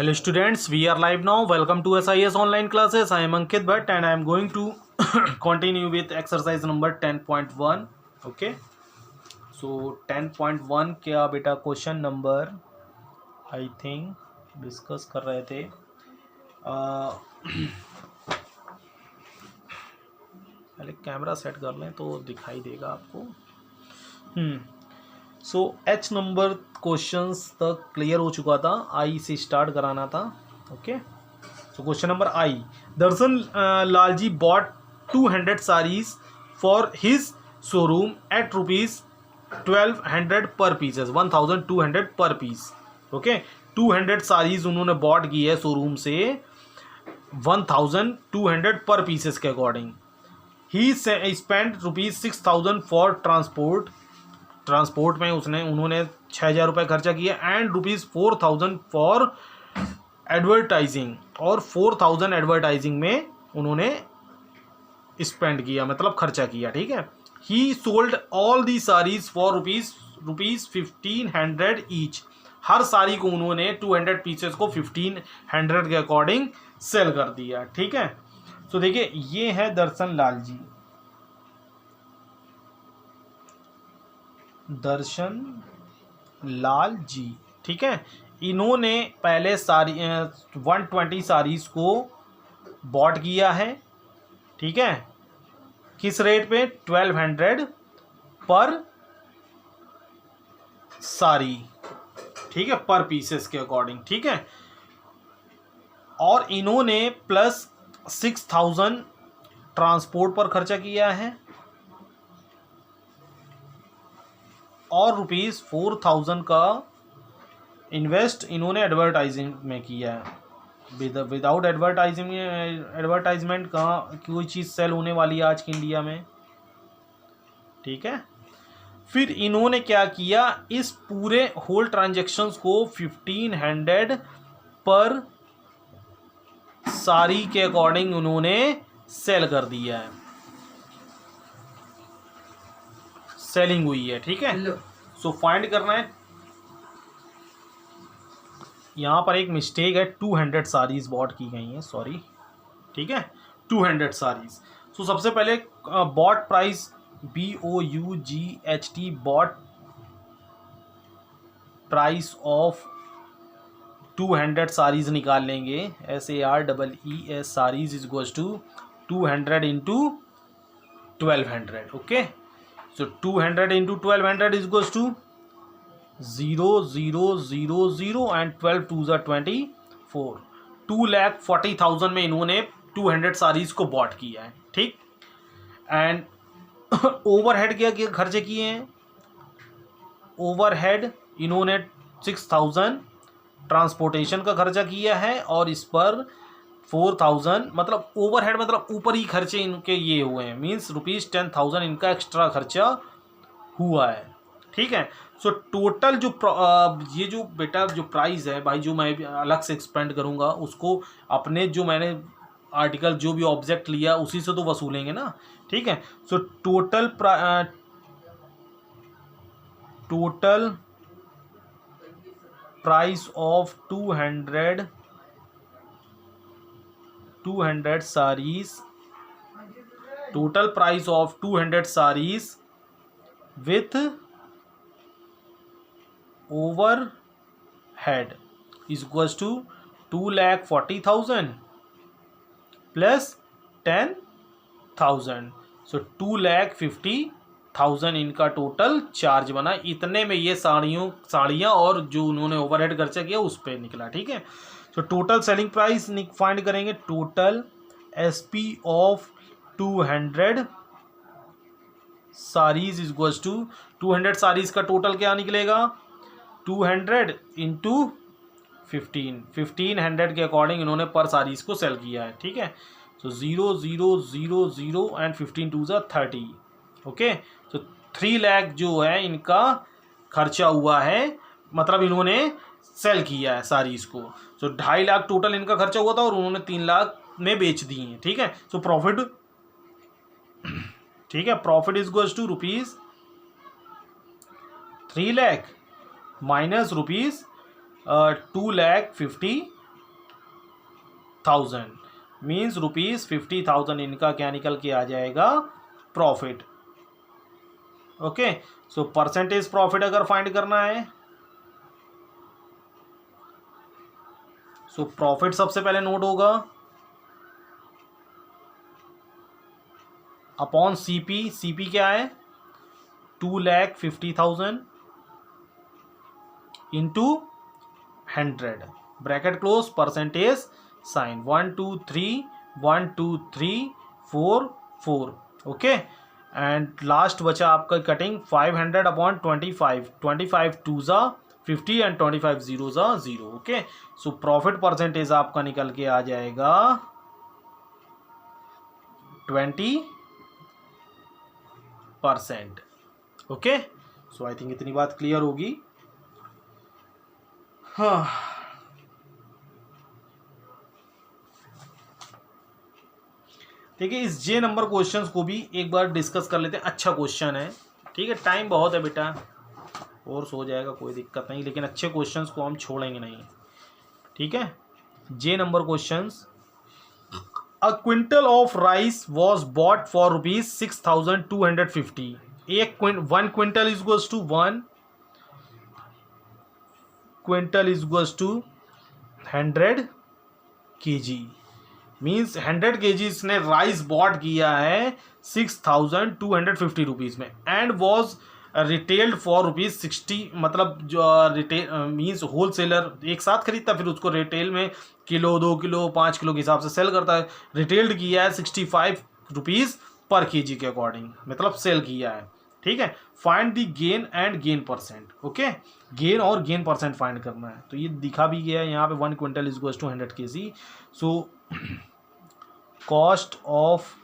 Hello students, we are live now. Welcome to SIS online classes. I am Ankit Bhatt and I am going to continue with exercise number 10.1. Okay. So 10.1 क्या बेटा question number I think discuss कर रहे थे. पहले camera set कर लें तो दिखाई देगा आपको. सो एच नंबर क्वेश्चंस तक क्लियर हो चुका था. आई से स्टार्ट कराना था. Okay. So question number I. Darshan Lalji bought 200 sarees for his showroom at ₹1200 per pieces. 1200 पर पीस. ओके. 200 साड़ीज उन्होंने बॉट की है शोरूम से 1200 पर पीसेस के according. He spend ₹6000 for transport में उन्होंने 6000 रुपये खर्चा किया. एंड ₹4000 फॉर एडवर्टाइजिंग, और 4000 एडवर्टाइजिंग में उन्होंने स्पेंड किया, मतलब खर्चा किया. ठीक है. He sold all the saris for ₹1500 each. हर साड़ी को उन्होंने 200 पीसेस को 1500 के अकॉर्डिंग सेल कर दिया. ठीक है. तो देखिए ये है दर्शन लाल जी. ठीक है. इन्होंने पहले 120 साड़ीज को बॉट किया है. ठीक है. किस रेट पे? 1200 पर साड़ी. ठीक है. पर पीसेस के अकॉर्डिंग. ठीक है. और इन्होंने प्लस 6000 ट्रांसपोर्ट पर खर्चा किया है और ₹4000 का इन्वेस्ट इन्होंने एडवर्टाइजिंग में किया है. विदाउट एडवर्टाइजमेंट कहाँ कोई चीज़ सेल होने वाली है आज की इंडिया में. ठीक है. फिर इन्होंने क्या किया, इस पूरे होल ट्रांजेक्शन्स को 1500 पर साड़ी के अकॉर्डिंग उन्होंने सेल कर दिया है. सेलिंग हुई है. ठीक है. सो फाइंड करना है. यहां पर एक मिस्टेक है. 200 साड़ीज बॉट की गई हैं. सॉरी. ठीक है. 200 साड़ीज. सो सबसे पहले bought price BOUGHT bought price of 200 sarees निकाल लेंगे. SAREES sarees is equals to 200 into 1200. Okay. So 200 into 1200 is equals to 0000 and 12 2s are 24. 2,40,000 में इन्होंने 200 साड़ीज को बॉट किया है. ठीक. एंड ओवरहेड क्या खर्चे किए हैं? ओवरहेड इन्होंने 6000 ट्रांसपोर्टेशन का खर्चा किया है और इस पर 4000, मतलब ओवरहेड मतलब ऊपर ही खर्चे इनके ये हुए हैं. मीन्स ₹10,000 इनका एक्स्ट्रा खर्चा हुआ है. ठीक है. सो टोटल जो ये जो बेटा जो प्राइस है भाई, जो मैं अलग से एक्सपेंड करूँगा उसको अपने जो मैंने आर्टिकल जो भी ऑब्जेक्ट लिया उसी से तो वसूलेंगे ना. ठीक है. So total price of 200 sarees, total price of 200 sarees with overhead is equals to 2,40,000 plus 10,000. so 2,50,000 इनका टोटल चार्ज बना. इतने में ये साड़ियाँ और जो उन्होंने ओवरहेड खर्चा किया उस पर निकला. ठीक है. तो टोटल सेलिंग प्राइस फाइंड करेंगे. Total SP of 200 sarees is equals to 200 sarees का टोटल क्या निकलेगा? 200 इंटू 1500 के अकॉर्डिंग इन्होंने पर साड़ीज को सेल किया है. ठीक है. तो 0000 एंड 15 2s are 30. ओके. तो 3 लाख जो है इनका खर्चा हुआ है, मतलब इन्होंने सेल किया है साड़ीज को. तो 2.5 लाख टोटल इनका खर्चा हुआ था और उन्होंने 3 लाख में बेच दी हैं. ठीक है. सो प्रॉफिट, ठीक है, profit is equals to ₹3 lakh minus ₹2,50,000. Thousand, means ₹50,000 इनका क्या निकल के आ जाएगा, profit. Okay, so percentage profit अगर फाइंड करना है, सो प्रॉफिट सबसे पहले नोट होगा अपॉन सीपी। सीपी क्या है, 2,50,000 into 100, bracket close, percentage sign, 1 2 3 1 2 3 4 4। Okay, and last बचा आपका कटिंग 500 अपॉन 25, 25 2 ज़ा 50 एंड 25 0 ज़ा 0। ओके, सो प्रॉफिट परसेंटेज आपका निकल के आ जाएगा 20%। ओके, सो आई थिंक इतनी बात क्लियर होगी। हाँ, देखिए इस जे नंबर क्वेश्चंस को भी एक बार डिस्कस कर लेते हैं। अच्छा क्वेश्चन है, ठीक है, टाइम बहुत है बेटा, और सो जाएगा कोई दिक्कत नहीं, लेकिन अच्छे क्वेश्चंस को हम छोड़ेंगे नहीं, ठीक है। J number questions, a quintal of rice was bought for ₹6,250। One quintal is equals to 1 quintal is equals to 100 kg, means 100 kg ने राइस बॉट किया है 6,250 रुपीज़ में, एंड वॉज रिटेल्ड फॉर ₹60, मतलब जो रिटेल मीन्स होलसेलर एक साथ खरीदता फिर उसको रिटेल में किलो 2 किलो 5 किलो के हिसाब से सेल करता है। रिटेल्ड किया है 65 रुपीज़ पर kg के अकॉर्डिंग, मतलब सेल किया है, ठीक है। Find the gain and gain percent. Okay, gain और गेन परसेंट फाइंड करना है, तो ये दिखा भी गया है यहाँ पे, 1 quintal is equals to 100 kg। So cost of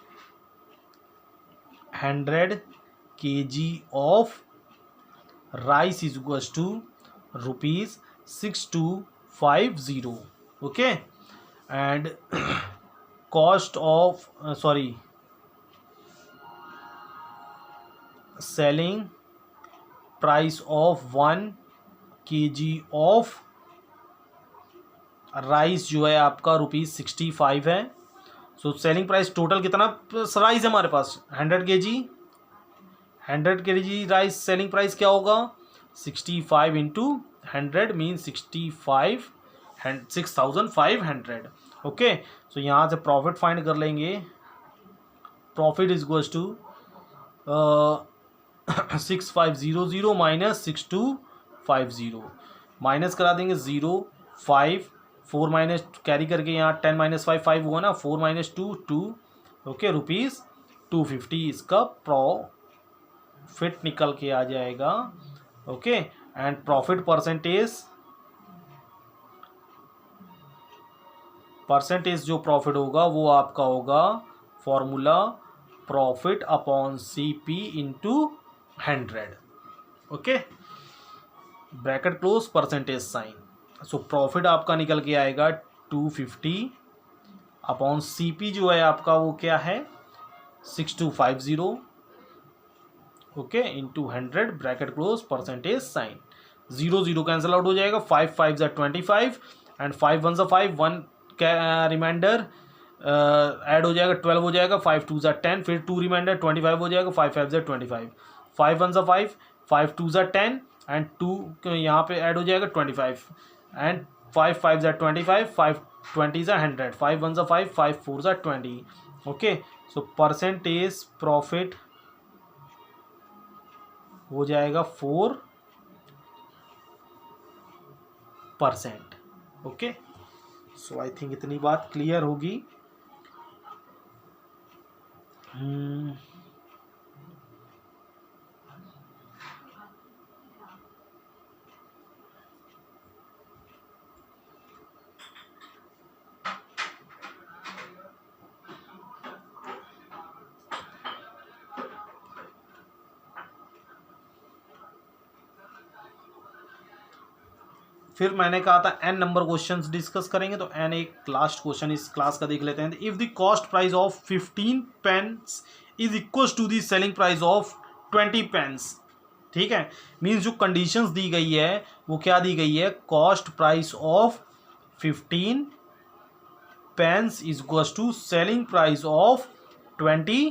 100 kg of rice is equals to ₹6250। Okay, and cost of selling price of 1 kg of rice जो है आपका ₹65 है। सो सेलिंग प्राइस टोटल कितना राइस है हमारे पास, 100 kg, 100 kg rice selling price क्या होगा, 65 इंटू 100 मीन 6,500। ओके, सो यहाँ से प्रॉफिट फाइंड कर लेंगे। Profit is equals to 6500 minus 6250, minus करा देंगे 0 5 4 माइनस कैरी करके यहाँ 10 माइनस 5 5 हुआ ना, 4 माइनस 2 2। ओके, ₹250 इसका प्रॉफिट निकल के आ जाएगा। ओके, एंड प्रॉफिट परसेंटेज जो प्रॉफिट होगा वो आपका होगा formula profit upon CP into 100। Okay, bracket close, percentage sign. So profit आपका निकल के आएगा 250 अपॉन सीपी जो है आपका वो क्या है 6250। Okay, into 100, bracket close, percentage sign. 0 0 cancel out हो जाएगा, 5 5 ज़ा 25 एंड 5 1 ज़ा 5, 1 रिमाइंडर ऐड हो जाएगा, 12 हो जाएगा, 5 2 ज़ा 10, फिर 2 रिमाइंडर 25 हो जाएगा, 5 5 ज़ा 25, 5 1 ज़ा 5, 5 2 ज़ा 10 एंड 2 यहाँ पे ऐड हो जाएगा 25 एंड 5 5 ज़ा 25, 5 20 ज़ा 100, 5 1 ज़ा 5, 5 4 ज़ा 20। ओके, सो परसेंटेज प्रॉफिट हो जाएगा 4%। ओके, सो आई थिंक इतनी बात क्लियर होगी। फिर मैंने कहा था n नंबर क्वेश्चंस डिस्कस करेंगे, तो n एक लास्ट क्वेश्चन इस क्लास का देख लेते हैं। If the cost price of 15 pens is equal to the selling price of 20 pens, ठीक है, मीन्स जो कंडीशंस दी गई है वो क्या दी गई है, cost price of 15 pens is equals to selling price of 20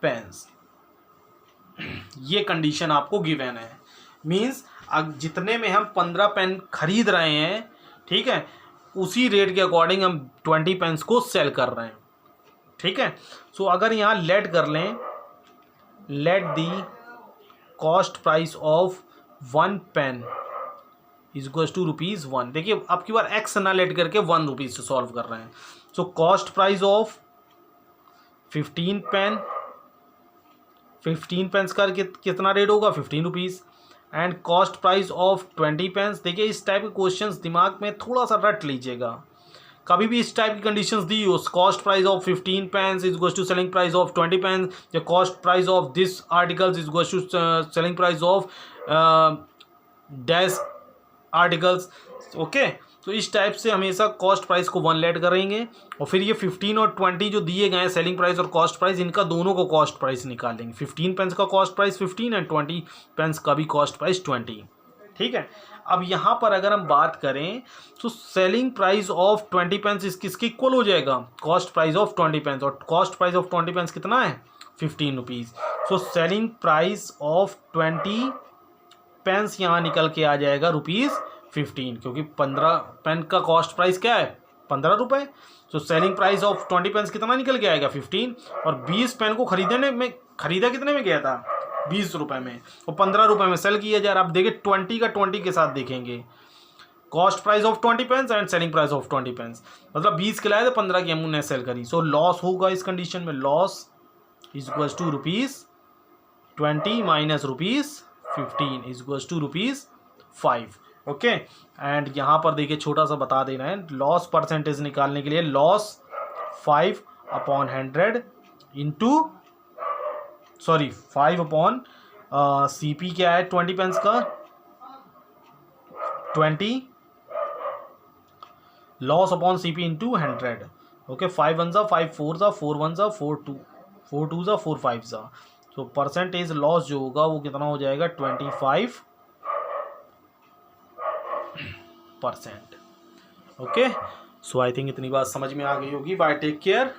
pens. ये कंडीशन आपको गिवन है। मीन्स जितने में हम 15 पेन खरीद रहे हैं, ठीक है, उसी रेट के अकॉर्डिंग हम 20 पेंस को सेल कर रहे हैं। ठीक है, सो अगर यहाँ लेट कर लें, let the cost price of 1 pen is equals to ₹1। देखिए अब की बार एक्स ना लेट करके 1 रुपीज़ से सॉल्व कर रहे हैं। So cost price of 15 pen, 15 pens का कितना रेट होगा? 15 rupees. And cost price of 20 pens. देखिए इस टाइप के क्वेश्चंस दिमाग में थोड़ा सा रट लीजिएगा। कभी भी इस टाइप की कंडीशंस दी हो, cost price of 15 pens is equals to selling price of 20 pence, या cost price of this articles is equals to selling price of dash articles. Okay, तो इस टाइप से हमेशा कॉस्ट प्राइस को 1 लेट करेंगे और फिर ये 15 और 20 जो दिए गए हैं सेलिंग प्राइस और कॉस्ट प्राइस, इनका दोनों को कॉस्ट प्राइस निकालेंगे। 15 पेंस का कॉस्ट प्राइस 15 एंड 20 पेंस का भी कॉस्ट प्राइस 20। ठीक है, अब यहाँ पर अगर हम बात करें तो सेलिंग प्राइस ऑफ 20 पेंस इस किसके इक्वल हो जाएगा? Cost price of 20 pens. और कॉस्ट प्राइस ऑफ 20 पेंस कितना है? 15 rupees. So selling price of 20 pens यहाँ निकल के आ जाएगा ₹15, क्योंकि 15 पेन का कॉस्ट प्राइस क्या है? 15 रुपये। तो सेलिंग प्राइस ऑफ 20 पेंस कितना निकल के आएगा? 15। और 20 पेन को खरीदा कितने में गया था? 20 रुपये में, और 15 रुपये में सेल किया जा रहा है। अब देखिए 20 का 20 के साथ देखेंगे, cost price of 20 pens and selling price of 20 pens, मतलब 20 के लाए थे, 15 की हमने सेल करी। सो लॉस होगा इस कंडीशन में, loss is equals to ₹20 minus ₹15 is equals to ₹5। Okay, and यहाँ पर देखिए छोटा सा बता देना है, लॉस परसेंटेज निकालने के लिए लॉस 5/100 इंटू 5 CP क्या है 20 पेंस का? 20 loss upon CP into 100। Okay, 5 1 जा 5 4 जा 4 1 जा 4 2 4 2 जा 4 5 जा। तो परसेंटेज लॉस जो होगा वो कितना हो जाएगा? 25%। ओके, सो आई थिंक इतनी बात समझ में आ गई होगी। Bye, take care.